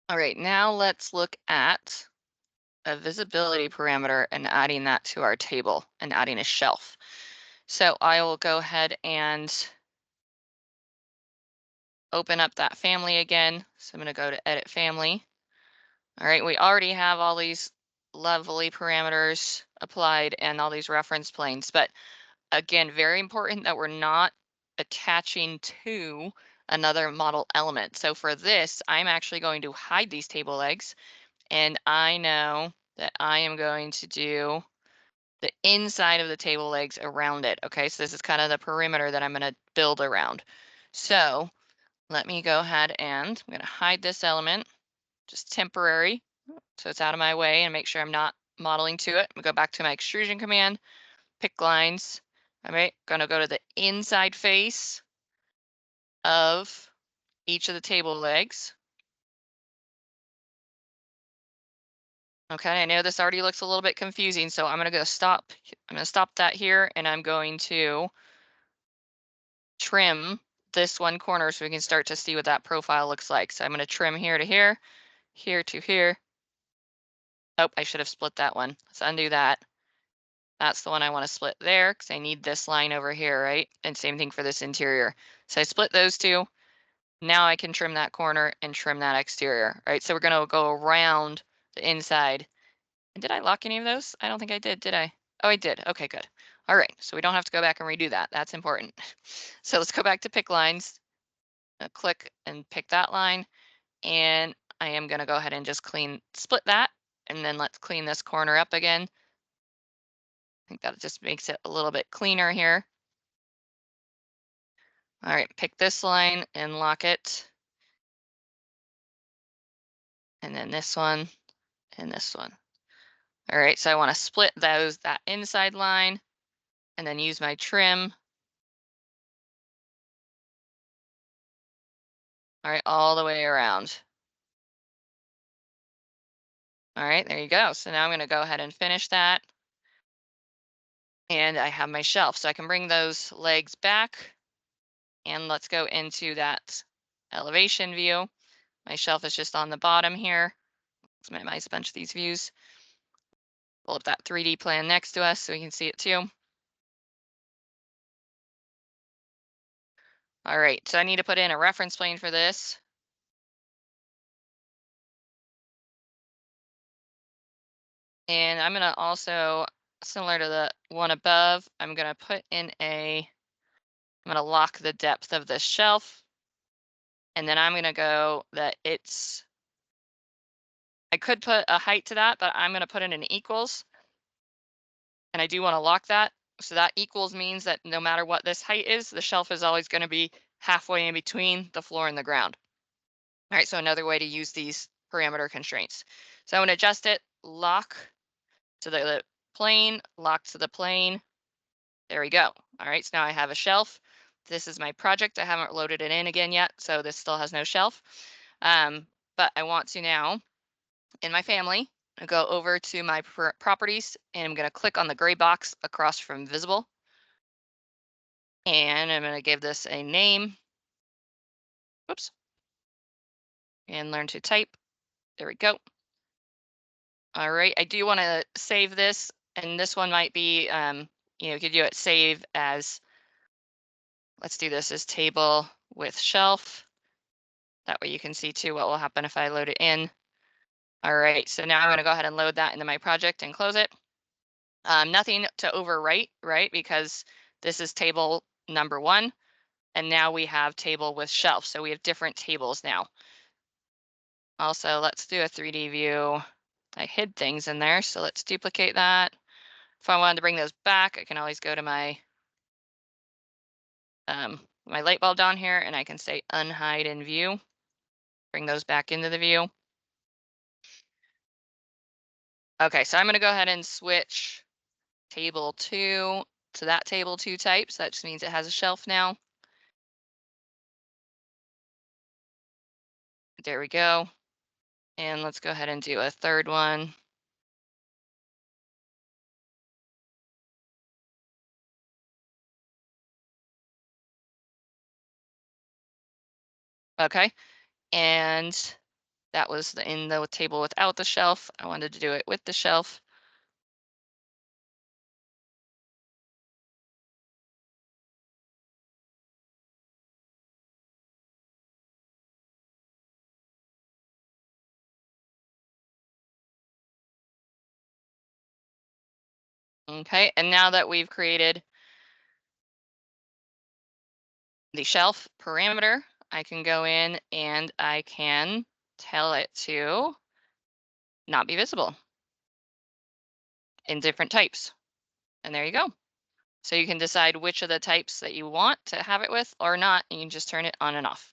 All right, now let's look at a visibility parameter and adding that to our table and adding a shelf. So I will go ahead and open up that family again. So I'm going to go to edit family. All right, we already have all these lovely parameters applied and all these reference planes, but again, very important that we're not attaching to another model element. So for this, I'm actually going to hide these table legs, and I know that I am going to do the inside of the table legs around it. Okay, so this is kind of the perimeter that I'm going to build around. So let me go ahead and I'm going to hide this element, just temporary, so it's out of my way, and make sure I'm not modeling to it. I'm going to go back to my extrusion command, pick lines. All right, going to go to the inside face of each of the table legs. Okay, I know this already looks a little bit confusing, so I'm going to go stop. I'm going to stop that here, and I'm going to trim this one corner so we can start to see what that profile looks like. So I'm going to trim here to here, here to here. Oh, I should have split that one. Let's undo that. That's the one I want to split there because I need this line over here, right? And same thing for this interior. So I split those two. Now I can trim that corner and trim that exterior, right? So we're going to go around the inside. And did I lock any of those? I don't think I did I? Oh, I did. Okay, good. All right, so we don't have to go back and redo that. That's important. So let's go back to pick lines. Click and pick that line. And I am going to go ahead and just split that. And then let's clean this corner up again. I think that just makes it a little bit cleaner here. All right, pick this line and lock it. And then this one and this one. All right, so I want to split that inside line and then use my trim. All right, all the way around. All right, there you go. So now I'm going to go ahead and finish that. And I have my shelf. So I can bring those legs back. And let's go into that elevation view. My shelf is just on the bottom here. Let's minimize a bunch of these views. Pull up that 3D plan next to us so we can see it too. All right, so I need to put in a reference plane for this. And I'm gonna also, similar to the one above, I'm gonna I'm gonna lock the depth of this shelf. And then I'm gonna go that I could put a height to that, but I'm gonna put in an equals. And I do wanna lock that. So that equals means that no matter what this height is, the shelf is always gonna be halfway in between the floor and the ground. All right, so another way to use these parameter constraints. So I'm gonna adjust it, lock to the plane, lock to the plane. There we go. All right, so now I have a shelf. This is my project. I haven't loaded it in again yet, so this still has no shelf. But I want to now, in my family, go over to my properties, and I'm going to click on the gray box across from visible. And I'm going to give this a name. Whoops. And learn to type. There we go. All right, I do want to save this, and this one might be, you could do it save as, let's do this as table with shelf. That way you can see too what will happen if I load it in. All right, so now I'm going to go ahead and load that into my project and close it. Nothing to overwrite, right? Because this is table number 1, and now we have table with shelf. So we have different tables now. Also, let's do a 3D view. I hid things in there, so let's duplicate that. If I wanted to bring those back, I can always go to my my light bulb down here, and I can say unhide in view. Bring those back into the view. Okay, so I'm going to go ahead and switch table 2 to that table 2 type. So that just means it has a shelf now. There we go. And let's go ahead and do a third one. Okay, and That was in the table without the shelf. I wanted to do it with the shelf. Okay, and now that we've created the shelf parameter, I can go in and I can tell it to not be visible in different types. And there you go. So you can decide which of the types that you want to have it with or not, and you can just turn it on and off.